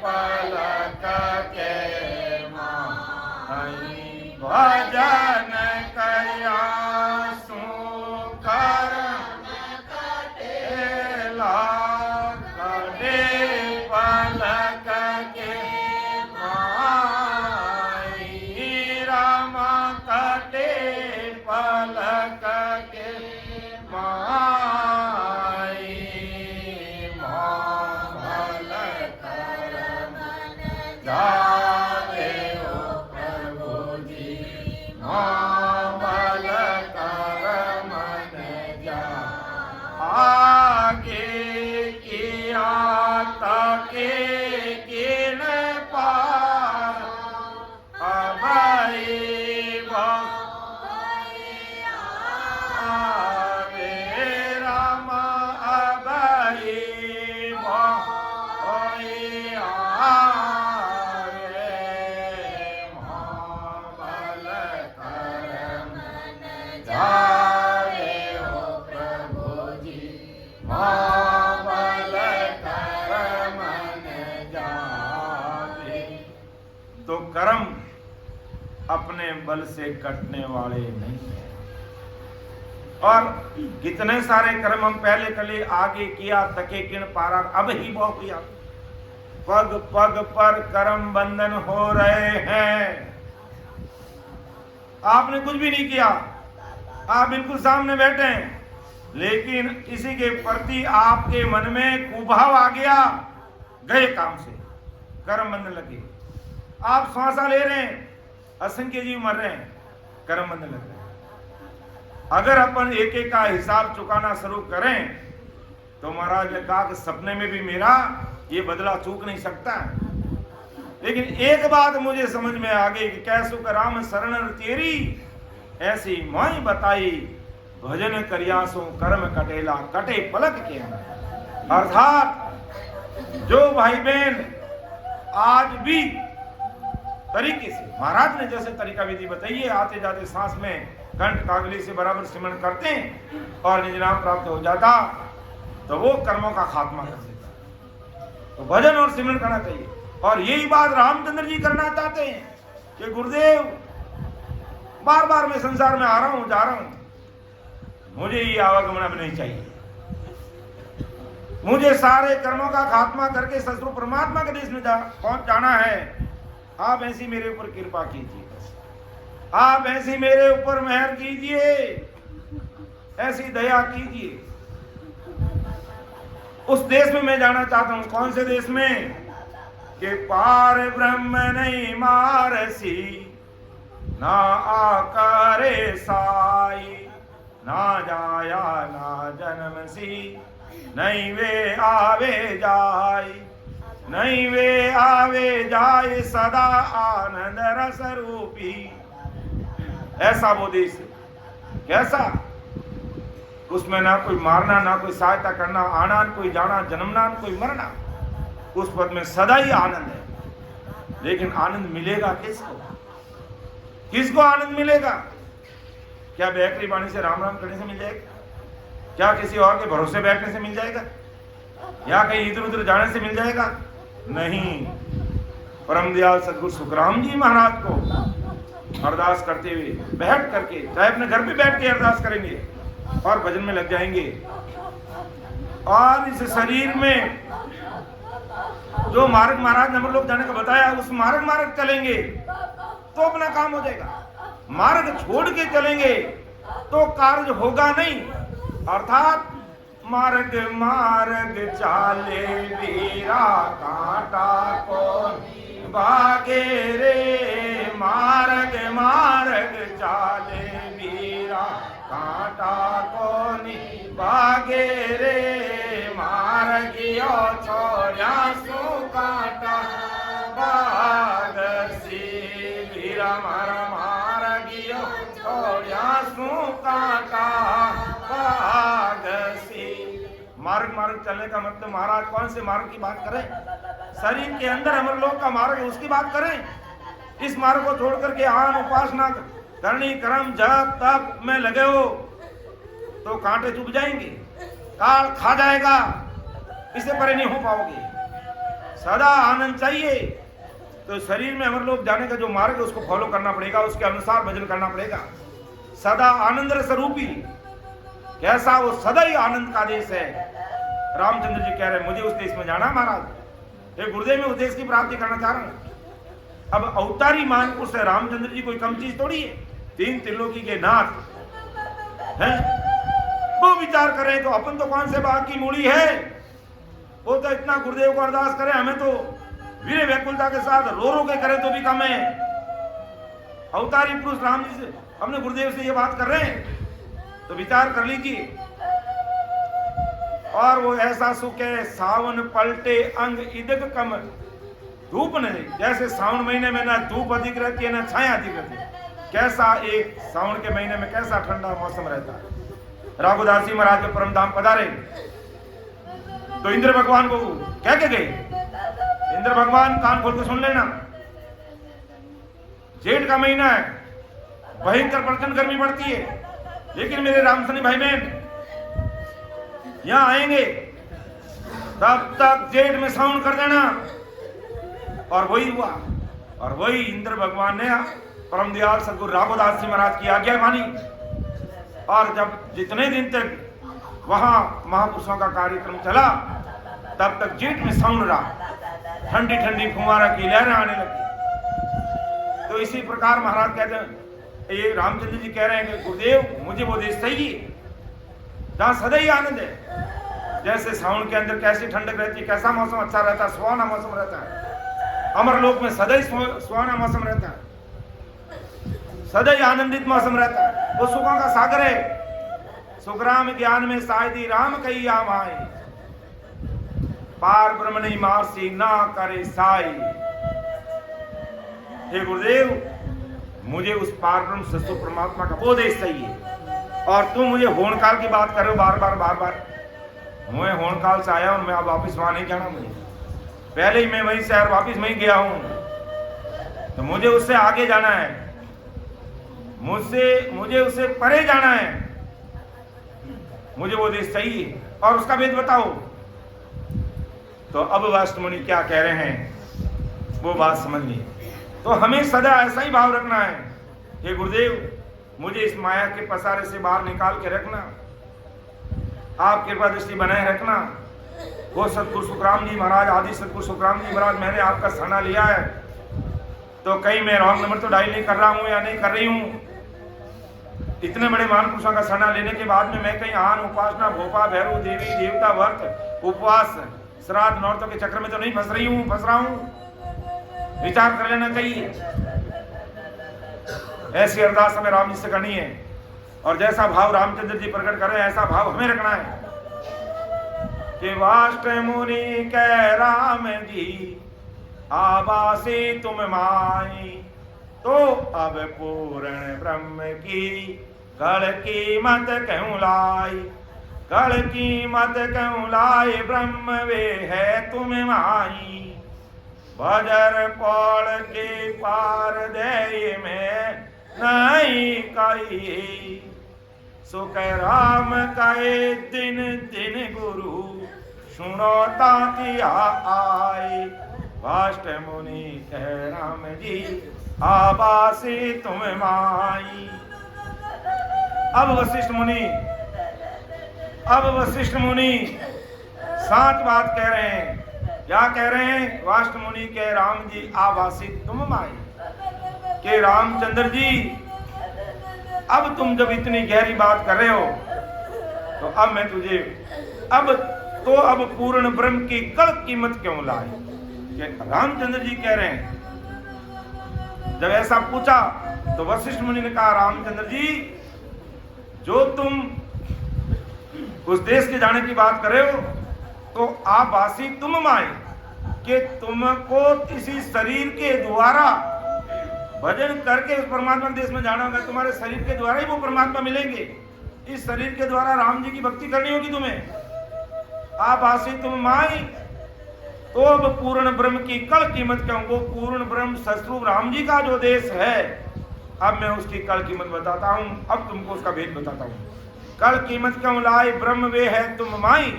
पलक के माई भजन कया सो कर्म कटेला कटे पलक के माई राम कटे पलक के माई भल कर्म जावे ओ प्रभु जी भल कर्म जा आगे किया ताके किन पार अभय आवे राम अभय आवे भल कर्म जावे ओ प्रभु जी भल कर्म जावे। तो कर्म अपने बल से कटने वाले नहीं है। और कितने सारे कर्म हम पहले कले आगे किया तके किण पारा अब ही बहु किया। पग पग पर कर्म बंधन हो रहे हैं। आपने कुछ भी नहीं किया, आप बिल्कुल सामने बैठे हैं, लेकिन किसी के प्रति आपके मन में कुभाव आ गया, गए काम से, कर्म बंधन लगे। आप श्वासा ले रहे हैं, असंख्य जीव मर रहे हैं, कर्म बंधन लग रहे हैं। अगर अपन एक एक का हिसाब चुकाना शुरू करें तो महाराज ने कहा कि सपने में भी मेरा ये बदला चूक नहीं सकता। लेकिन एक बात मुझे समझ में आ गई कि कैसु राम शरण तेरी ऐसी माई बताई भजन करियासो कर्म कटेला कटे पलक के। अर्थात जो भाई बहन आज भी तरीके से महाराज ने जैसे तरीका विधि बताई है, आते जाते सांस में कंठ कागली से बराबर सिमरण करते हैं और निज नाम प्राप्त हो जाता, तो वो कर्मों का खात्मा कर देता। तो भजन और सिमरण करना चाहिए। और यही बात रामचंद्र जी करना चाहते हैं कि गुरुदेव बार बार मैं संसार में आ रहा हूं, जा रहा हूं, मुझे ये आवागमन अब नहीं चाहिए। मुझे सारे कर्मों का खात्मा करके ससुर परमात्मा के देश में पहुंच जाना है। आप ऐसी मेरे ऊपर कृपा कीजिए, आप ऐसी मेरे ऊपर मेहर कीजिए, ऐसी दया कीजिए। उस देश में मैं जाना चाहता हूं। कौन से देश में? कि पार ब्रह्म नहीं मारसी ना आकारे साई ना जाया ना जन्म सी नहीं वे आवे जाय नहीं वे आवे जाय सदा आनंद रस रूपी। ऐसा वो देश कैसा? उसमें ना कोई मारना ना कोई सहायता करना, आना कोई जाना, जन्मना कोई मरना। उस पद में सदा ही आनंद है। लेकिन आनंद मिलेगा किसको? किसको आनंद मिलेगा? क्या बेकरी बाणी से राम राम करने से मिल जाएगा? क्या किसी और के भरोसे बैठने से मिल जाएगा? या कहीं इधर उधर जाने से मिल जाएगा? नहीं। परम दयाल सदगुरु सुखराम जी महाराज को अरदास करते हुए बैठ करके, चाहे अपने घर पे बैठ के अरदास करेंगे और भजन में लग जाएंगे, और इस शरीर में जो मार्ग महाराज ने हम लोग जाने का बताया उस मार्ग चलेंगे तो अपना काम हो जाएगा। मार्ग छोड़ के चलेंगे तो कार्य होगा नहीं। अर्थात मार्ग मार्ग चाले वीरा कांटा को भागे रे, मार्ग मार्ग चाले वीरा कांटा को भागे रे, मार्गियो छोड़िया सु कांटा भागसी वीरा मारा मार्गियो छोड़िया सु कांटा भागसी। मार्ग चलने का मतलब महाराज कौन से मार्ग की बात करें? शरीर के अंदर हम लोग का मार्ग है उसकी बात करें। इस मार्ग को छोड़ करके आन उपासना करनी, कर्म जप तप में लगे हो, तो कांटे चुभ जाएंगे, काल खा जाएगा, इससे परे नहीं हो पाओगे। सदा आनंद चाहिए तो शरीर में अमरलोक जाने का जो मार्ग है उसको फॉलो करना पड़ेगा, उसके अनुसार भजन करना पड़ेगा। सदा आनंद स्वरूपी, कैसा वो सदा ही आनंद का देश है। रामचंद्र जी कह रहे हैं मुझे उस देश में जाना महाराज, ये गुरुदेव में उस देश की प्राप्ति करना चाह रहा हूं। अब अवतारी मानपुर से रामचंद्र जी कोई कम चीज थोड़ी है, 3 त्रिलोकी के नाथ हैं। वो विचार करें तो अपन तो कौन से बाग की मूली है, वो तो इतना गुरुदेव को अरदास करें, हमें तो वीर व्याकुलता के साथ रो रो के करें तो भी कम है। अवतारी पुरुष राम जी से अपने गुरुदेव से ये बात कर रहे हैं तो विचार कर लीजिए। और वो ऐसा सुख है सावन पलटे अंग इदक कम, धूप नहीं, जैसे सावन महीने में ना धूप अधिक रहती है ना छाया अधिक रहती है, कैसा एक सावन के महीने में कैसा ठंडा मौसम रहता है। राघुदास जी महाराज के परम धाम पधारे तो इंद्र भगवान को क्या कह गए, इंद्र भगवान कान खोल के सुन लेना, जेठ का महीना है, भयंकर प्रचंड गर्मी पड़ती है, लेकिन मेरे रामसनी भाई बहन यहां आएंगे तब तक जेठ में सावन कर देना। और वही हुआ, और वही इंद्र भगवान ने परम दयाल सदगुरु राघुदास जी महाराज की आज्ञा मानी। और जब जितने दिन तक वहां महापुरुषों का कार्यक्रम चला तब तक जेठ में सावन रहा, ठंडी ठंडी फुहारा की लहरें आने लगी। तो इसी प्रकार महाराज कहते हैं, ये रामचंद्र जी कह रहे हैं कि गुरुदेव मुझे वो देश चाहिए जहां सदा ही आनंद है। जैसे सावन के अंदर कैसी ठंडक रहती है, कैसा मौसम अच्छा रहता है, सुहाना मौसम रहता है। अमरलोक में सदा ही सुहाना मौसम रहता है, सदा ही आनंदित मौसम रहता है। वो सुखों का सागर है। सुखराम ज्ञान में सायदी राम कही आम आए, पार ब्रह्म नहीं मारसी ना करे साई। हे गुरुदेव मुझे उस पार ब्रह्म सत्य परमात्मा का वो देश चाहिए। और तुम मुझे होन काल की बात कर रहे हो बार बार। मैं होन काल से आया हूं, मैं अब वापिस वहां नहीं जाना। मुझे पहले ही मैं वहीं से और वापिस वहीं गया हूं, तो मुझे उससे आगे जाना है, मुझे उससे परे जाना है। मुझे वो देश चाहिए और उसका भेद बताओ। तो अब वशिष्ठ मुनि क्या कह रहे हैं वो बात समझिए। तो हमें सदा ऐसा ही भाव रखना है, हे गुरुदेव मुझे इस माया के पसारे से बाहर निकाल के रखना, आप कृपा दृष्टि बनाए रखना। वो सतगुरु सुखराम जी महाराज, आदि सतगुरु सुखराम जी महाराज, मैंने आपका सहारा लिया है तो कहीं मैं रॉन्ग नंबर तो डायल नहीं कर रहा हूं या नहीं कर रही हूं। इतने बड़े महापुरुषों का सहारा लेने के बाद में मैं कहीं आन उपासना भोपा भैरव देवी देवता व्रत उपवास श्राद्ध नौरतों के चक्र में तो नहीं फंस रहा हूं। विचार कर लेना चाहिए। ऐसी अरदास हमें राम जी से करनी है और जैसा भाव रामचंद्र जी प्रकट कर रहे हैं ऐसा भाव हमें रखना है कि वशिष्ठ मुनि कह राम जी आवासी तुम माई, तो अब पूर्ण ब्रह्म की गढ़ की मत क्यों लाई, गढ़ की मत क्यों लाई, ब्रह्म वे है तुम माई। बजर पौड़ के पार दे में नहीं कही, सुख राम कहे दिन दिन गुरु सुनो तातिया आए। वशिष्ठ मुनि कह राम जी आवासी तुम माई। अब वशिष्ठ मुनि सात बात कह रहे हैं। क्या कह रहे हैं? वशिष्ठ मुनि कह राम जी आवासी तुम माई, कि रामचंद्र जी अब तुम जब इतनी गहरी बात कर रहे हो तो अब मैं तुझे अब पूर्ण ब्रह्म की कल कीमत क्यों लाई। रामचंद्र जी कह रहे हैं, जब ऐसा पूछा तो वशिष्ठ मुनि ने कहा रामचंद्र जी जो तुम उस देश के जाने की बात कर रहे हो तो आप वासी तुम माए, कि तुमको किसी शरीर के द्वारा भजन करके उस परमात्मा के देश में जाना होगा। तुम्हारे शरीर के द्वारा ही वो परमात्मा मिलेंगे। इस शरीर के द्वारा राम जी की भक्ति करनी होगी तुम्हें। आप वासी तुम माई, तो अब पूर्ण ब्रह्म की कल कीमत क्यों। वो पूर्ण ब्रह्म सतस्वरूप राम जी का जो देश है, अब मैं उसकी कल कीमत बताता हूं। अब तुमको उसका भेद बताता हूं। कल कीमत क्यों लाए ब्रह्म वे है तुम माई,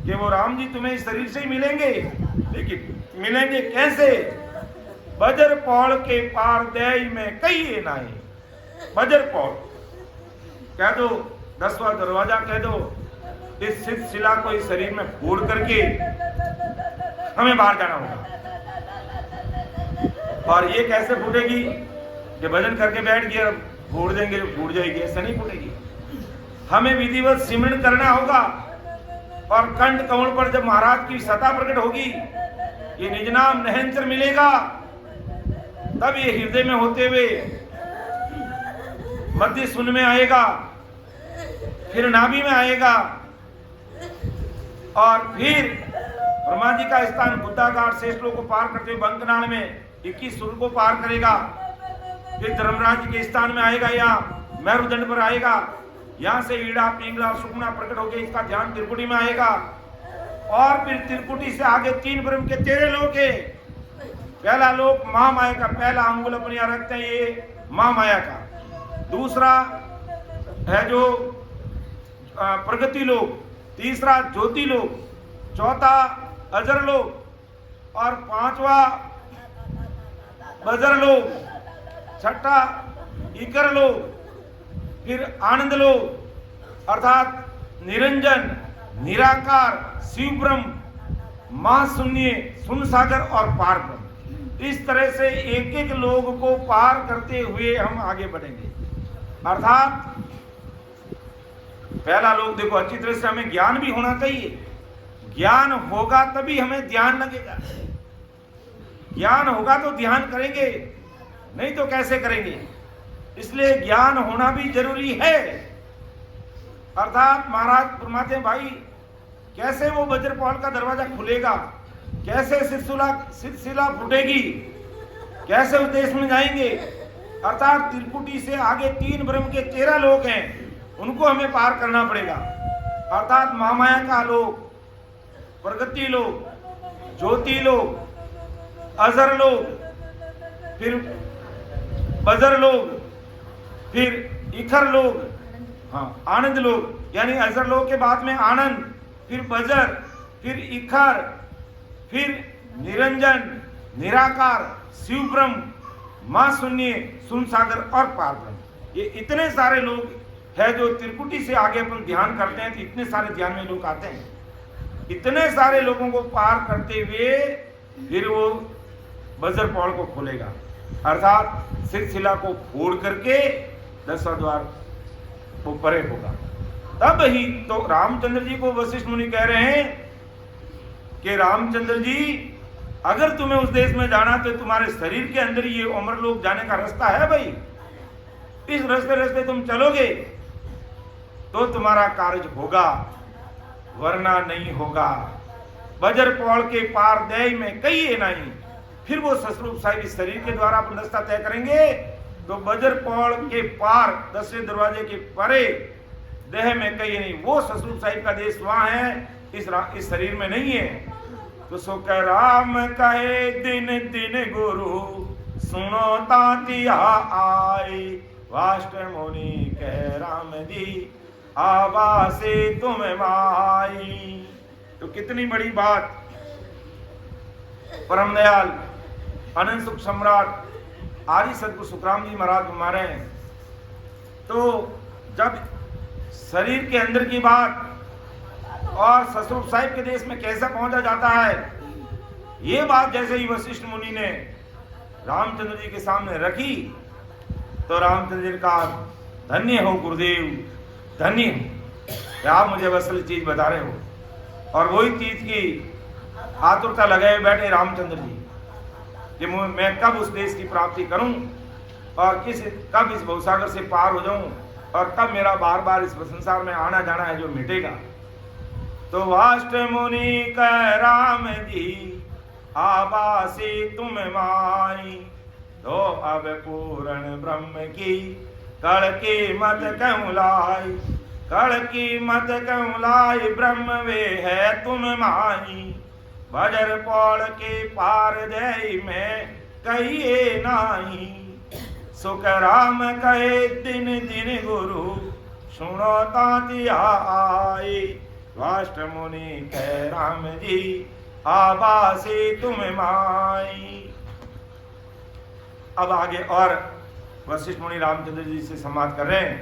कि वो राम जी तुम्हें इस शरीर से ही मिलेंगे, लेकिन मिलेंगे कैसे? बजर पौड़ के पार दे में कही नाई। बजर पौड़ कह दो, 10वां दरवाजा कह दो, इस शिला को इस शरीर में फोड़ करके हमें बाहर जाना होगा। और ये कैसे फूटेगी कि भजन करके बैठ गए अब फोड़ देंगे फूट जाएगी, ऐसा नहीं फूटेगी। हमें विधिवत सिमरन करना होगा और कंठ कमल पर जब महाराज की सत्ता प्रकट होगी, ये निज नाम नहंचर मिलेगा, तब ये हृदय में होते हुए मध्य सुन में आएगा, फिर नाभि में आएगा, और फिर ब्रह्मा जी का स्थान बुद्धागार शेष लोक को पार करते हुए बंकनाल में 21 सुर को पार करेगा, फिर धर्मराज के स्थान में आएगा, यहाँ मेरुदंड पर आएगा, यहाँ से ईड़ा पिंगला सुखना प्रकट होकर इसका ध्यान त्रिकुटी में आएगा, और फिर त्रिकुटी से आगे 3 ब्रह्म के 13 लोक है। पहला लोक महामाया का, पहला अंगुल अपने यहाँ रखते हैं ये महामाया का, दूसरा है जो प्रगति लोक, तीसरा ज्योति लोक, चौथा अजर लोक, और 5वां बजर लोक, छठा इकर लोक, फिर आनंद लोक अर्थात निरंजन, निराकार, शिव ब्रह्म, महाशून्य, शून्य सागर और पार ब्रह्म। इस तरह से एक एक लोग को पार करते हुए हम आगे बढ़ेंगे। अर्थात पहला लोग देखो, अच्छी तरह से हमें ज्ञान भी होना चाहिए, ज्ञान होगा तभी हमें ध्यान लगेगा, ज्ञान होगा तो ध्यान करेंगे, नहीं तो कैसे करेंगे? इसलिए ज्ञान होना भी जरूरी है। अर्थात महाराज फरमाते हैं, भाई कैसे वो वज्रपाल का दरवाजा खुलेगा, कैसे शिला फूटेगी, कैसे उस देश में जाएंगे? अर्थात त्रिकुटी से आगे 3 ब्रह्म के 13 लोक हैं, उनको हमें पार करना पड़ेगा। अर्थात महामाया का लोक, प्रगति लोक, ज्योति लोक, अजर लोक, फिर बजर लोक, फिर इखर लोक, हाँ आनंद लोक, यानी अजर लोक के बाद में आनंद, फिर बजर, फिर इखर, फिर निरंजन, निराकार, शिव ब्रह्म, मां शून्य, शून्य सागर और पार ब्रह्म। ये इतने सारे लोग है जो त्रिकुटी से आगे अपन ध्यान करते हैं, तो इतने सारे ध्यान में लोग आते हैं। इतने सारे लोगों को पार करते हुए फिर वो वज्रपाल को खोलेगा, अर्थात शिला को फोड़ करके 10वां द्वार वो परे होगा। तब ही तो रामचंद्र जी को वशिष्ठ मुनि कह रहे हैं कि रामचंद्र जी, अगर तुम्हें उस देश में जाना तो तुम्हारे शरीर के अंदर ये अमरलोक जाने का रास्ता है भाई, इस रास्ते तुम चलोगे तो तुम्हारा कार्य होगा, वरना नहीं होगा। वज्रपाल के पार दे में कही नहीं। फिर वो ससरूप साहिब इस शरीर के द्वारा अपन रास्ता तय करेंगे, तो वज्रपाल के पार 10वें दरवाजे के परे देह में कहीं नहीं, वो ससरूप साहिब का देश वहां है, इस शरीर में नहीं है। तो सो कह राम कहे दिन दिन गुरु सुनो तातिया आए, वाष्ट मुनि कह राम जी आवासे तुम माई। तो कितनी बड़ी बात। परम दयाल अनंत सुख सम्राट आदि सदगुरु सुखराम जी महाराज हमारे हैं। तो जब शरीर के अंदर की बात और ससुर साहिब के देश में कैसा पहुंचा जाता है, ये बात जैसे ही वशिष्ठ मुनि ने रामचंद्र जी के सामने रखी, तो रामचंद्र जी का धन्य हो गुरुदेव, धन्य हो, आप मुझे असल चीज बता रहे हो। और वही चीज की आतुरता लगाए बैठे रामचंद्र जी कि मैं कब उस देश की प्राप्ति करूं और कब इस भवसागर से पार हो जाऊं और कब मेरा बार बार इस संसार में आना जाना है जो मिटेगा। तो वाष्ट मुनि कह राम जी आबासी तुम माई, तो अब पूर्ण ब्रह्म की कड़ की मत क्यों लाई, कड़ की मत क्यों लाई, ब्रह्म वे है तुम माई, वज्रपाल के पार दे में कहिए नाही, सुख राम कहे दिन दिन गुरु सुनो तांति आई। वाष्ट मुनि कह राम जी आबासी तुम माई। अब आगे और वशिष्ठ मुनि रामचंद्र जी से संवाद कर रहे हैं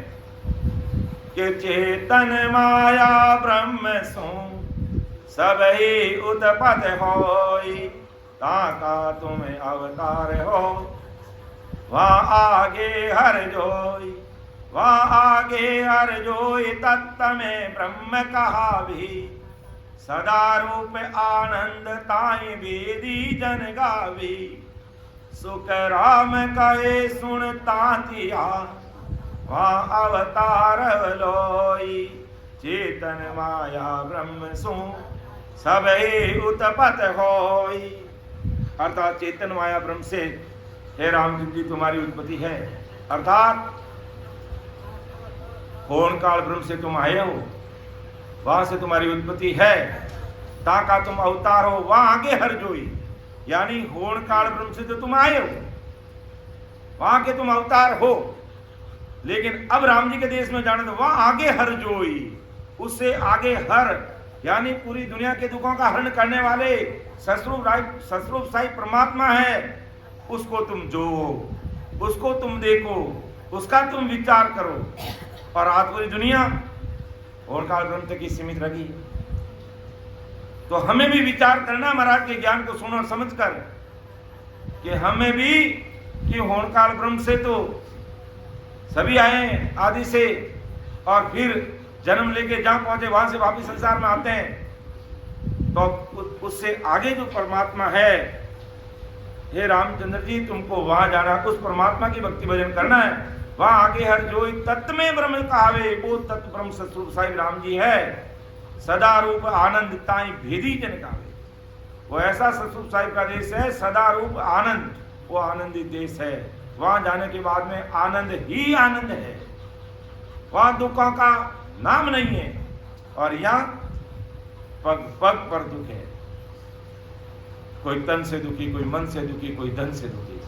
कि चेतन माया ब्रह्म सो सब ही उत्पत होई। ताका तुम अवतार हो वहाँ आगे हर जोई। वहाँ आगे हर जोई तत्त में ब्रह्म कहा भी। सदा रूप आनंद ताई वेदी जन गावी। सुख राम कहे सुन तांतिया वहाँ अवतार लोई। चेतन माया ब्रह्म सु सब ही उत्पत होई। अर्थात चेतन माया ब्रह्म से हे रामचंद्र जी तुम्हारी उत्पत्ति है। अर्थात होन काल ब्रह्म से तुम आए हो, वहां से तुम्हारी उत्पत्ति है। ताका तुम अवतार हो वहां आगे हर जोई। यानी होन काल ब्रह्म से तो तुम आए हो, वहां के तुम अवतार हो। लेकिन अब राम जी के देश में जाने तो वहां आगे हर जोई। उससे आगे हर यानी पूरी दुनिया के दुखों का हरण करने वाले सस्वरूप साई परमात्मा है। उसको तुम जो, उसको तुम देखो, उसका तुम विचार करो। और आज पूरी दुनिया और काल ब्रह्म तक ही सीमित रही। तो हमें भी विचार करना महाराज के ज्ञान को सुन और समझ कर कि हमें भी कि होन काल ब्रह्म से तो सभी आए आदि से, और फिर जन्म लेके जहां पहुंचे वहां से वापिस संसार में आते हैं। तो उससे आगे जो परमात्मा है, हे रामचंद्र जी तुमको वहां जाना, उस परमात्मा की भक्ति भजन करना है। वहां आगे हर जो तत्व में ब्रह्म कहावे, वो तत्व ब्रह्म सतरूप साहिब राम जी है। सदा रूप आनंद ताई भेदी जन गावे। वो ऐसा सतरूप साहिब का देश है, सदा रूप आनंद, वो आनंदित देश है। वहां जाने के बाद में आनंद ही आनंद है, वहां दुखों का नाम नहीं है। और यहाँ पग पग पर दुख है। कोई तन से दुखी, कोई मन से दुखी, कोई धन से दुखी,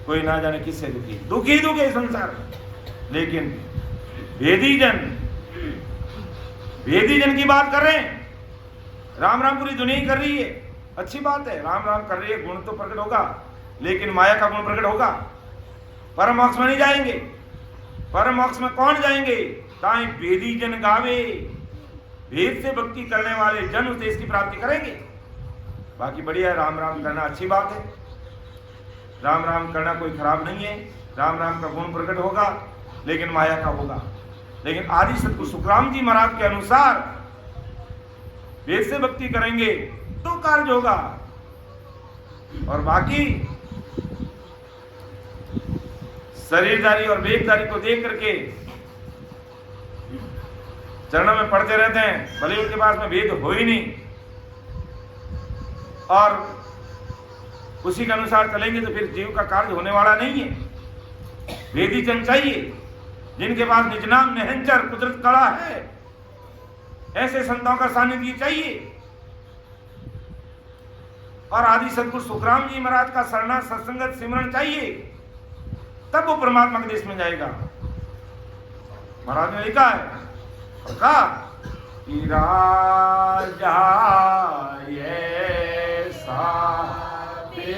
कोई ना जाने किससे दुखी, दुखी दुख है संसार में। लेकिन वेदी जन की बात कर रहे हैं। राम राम पूरी दुनिया ही कर रही है, अच्छी बात है, राम राम कर रही है, गुण तो प्रकट होगा, लेकिन माया का गुण प्रकट होगा। परम मोक्ष में नहीं जाएंगे। परम मोक्ष में कौन जाएंगे? ताई वेदी जन गावे। वेद से भक्ति करने वाले जन उस देश की प्राप्ति करेंगे। बाकी बढ़िया है, राम राम करना अच्छी बात है, राम राम करना कोई खराब नहीं है। राम राम का गुण प्रकट होगा, लेकिन माया का होगा। लेकिन आदि सतगुरु सुखराम जी महाराज के अनुसार वेद से भक्ति करेंगे तो कार्य होगा। और बाकी शरीरधारी और वेदधारी को देख करके चरणों में पढ़ते रहते हैं, भले उनके पास में वेद हो ही नहीं, और उसी के अनुसार चलेंगे तो फिर जीव का कार्य होने वाला नहीं है। वेदी जन चाहिए जिनके पास निज नाम निहंचर कुदरत कला है। ऐसे संतों का सानिध्य चाहिए। और आदि सतगुरु सुखराम जी महाराज का शरणा सत्संगत सिमरण चाहिए, तब वो परमात्मा के देश में जाएगा। महाराज ने लिखा है कि राजा ये साबे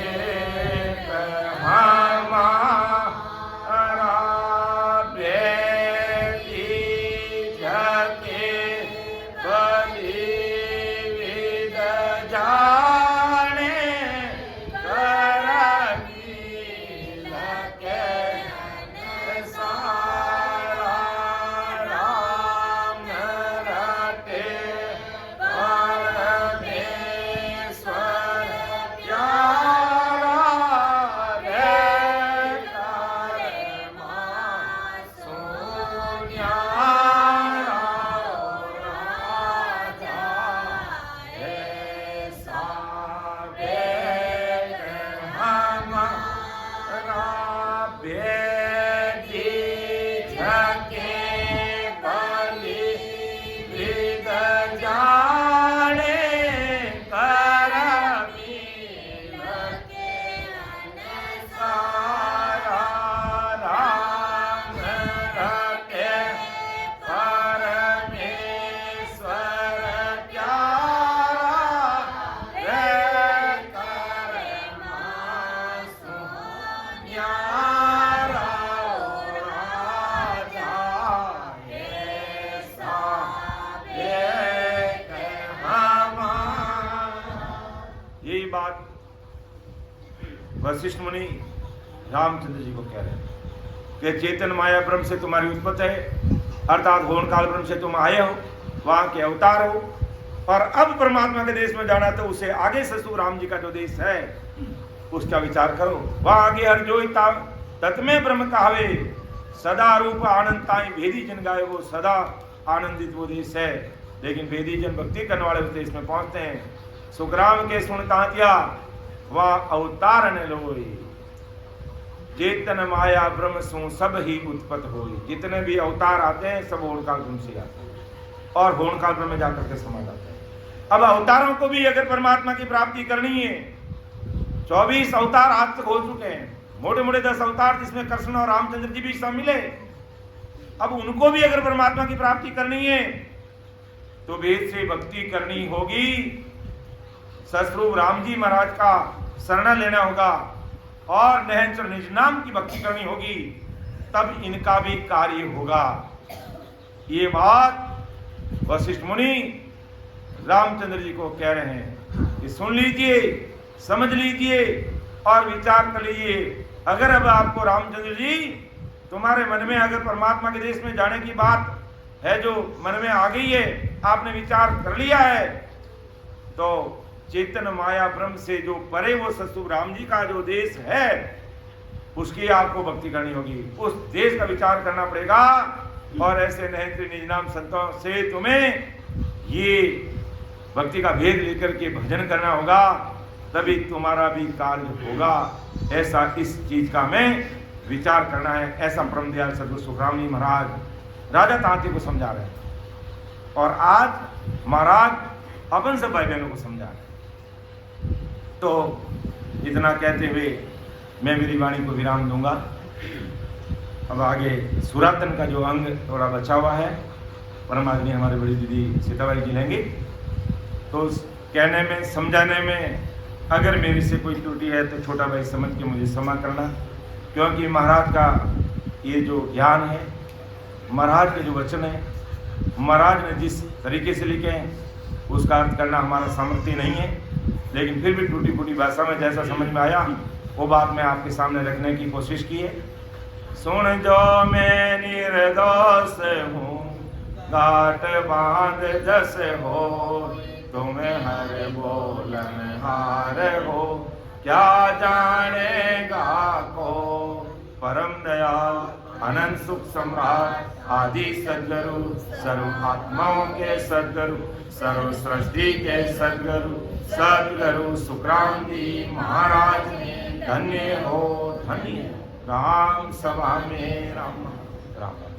वशिष्ठ मुनि रामचंद्र जी को कह रहे हैं कि चेतन माया ब्रह्म से तुम्हारी उत्पत्ति है, अर्थात होन काल ब्रह्म से तुम आए हो, वहां के अवतार हो, और अब परमात्मा के देश में जाना तो उसे आगे ससुर राम जी का जो देश है उसका विचार करो। वहां आगे हर जो तत्मे ब्रह्म कहावे, सदा रूप आनंद ताई भेदी जन गाए, वो सदा आनंदित वो देश है। लेकिन भेदी जन भक्ति करने वाले उस देश में पहुंचते हैं। सुखराम के सुन तांतिया वह अवतार ने लोई, चेतन माया ब्रह्म सो सब ही उत्पत्त होई। जितने भी अवतार आते हैं सब होनकाल ब्रह्म से आते हैं और होनकाल ब्रह्म में जाकर के समा जाते हैं। अब अवतारों को भी अगर परमात्मा की प्राप्ति करनी है, 24 अवतार आज तक हो चुके हैं, मोटे मोटे 10 अवतार जिसमें कृष्ण और रामचंद्र जी भी शामिल है। अब उनको भी अगर परमात्मा की प्राप्ति करनी है तो वेद से भक्ति करनी होगी, ससुर राम जी महाराज का शरण लेना होगा और निरंतर निज नाम की भक्ति करनी होगी, तब इनका भी कार्य होगा। ये बात वशिष्ठ मुनि रामचंद्र जी को कह रहे हैं कि सुन लीजिए, समझ लीजिए और विचार कर लीजिए। अगर अब आपको रामचंद्र जी तुम्हारे मन में अगर परमात्मा के देश में जाने की बात है जो मन में आ गई है, आपने विचार कर लिया है, तो चेतन माया ब्रह्म से जो परे वो ससुर राम जी का जो देश है उसकी आपको भक्ति करनी होगी, उस देश का विचार करना पड़ेगा। और ऐसे नहेंद्र निज नाम संतों से तुम्हें ये भक्ति का भेद लेकर के भजन करना होगा, तभी तुम्हारा भी कार्य होगा। ऐसा इस चीज का हमें विचार करना है। ऐसा परम दयाल सदगुरु सुखराम जी महाराज राजा तांती को समझा रहे हैं और आज महाराज अपन सब भाई बहनों को समझा रहे हैं। तो इतना कहते हुए मैं मेरी वाणी को विराम दूंगा। अब आगे सुरातन का जो अंग थोड़ा बचा हुआ है परमात्मा हमारे बड़ी दीदी सीताबाई जी लेंगे। तो कहने में समझाने में अगर मेरे से कोई त्रुटि है तो छोटा भाई समझ के मुझे क्षमा करना, क्योंकि महाराज का ये जो ज्ञान है, महाराज के जो वचन है, महाराज ने जिस तरीके से लिखे हैं उसका अर्थ करना हमारा सामर्थ्य नहीं है। लेकिन फिर भी टूटी फूटी भाषा में जैसा समझ में आया वो बात मैं आपके सामने रखने की कोशिश की है। सुन जो मैं निर्दोष हूँ, घाट बांध जस हो, तुम्हें हर बोलन हार हो, क्या जानेगा को। परम दयाल अनंत सुख सम्राट आदि सद्गुरु, सर्व आत्माओं के सद्गुरु, सर्व सृष्टि के सद्गुरु, सद्गुरु सुखराम जी महाराज धन्य हो, धन्य राम सभा में राम राम।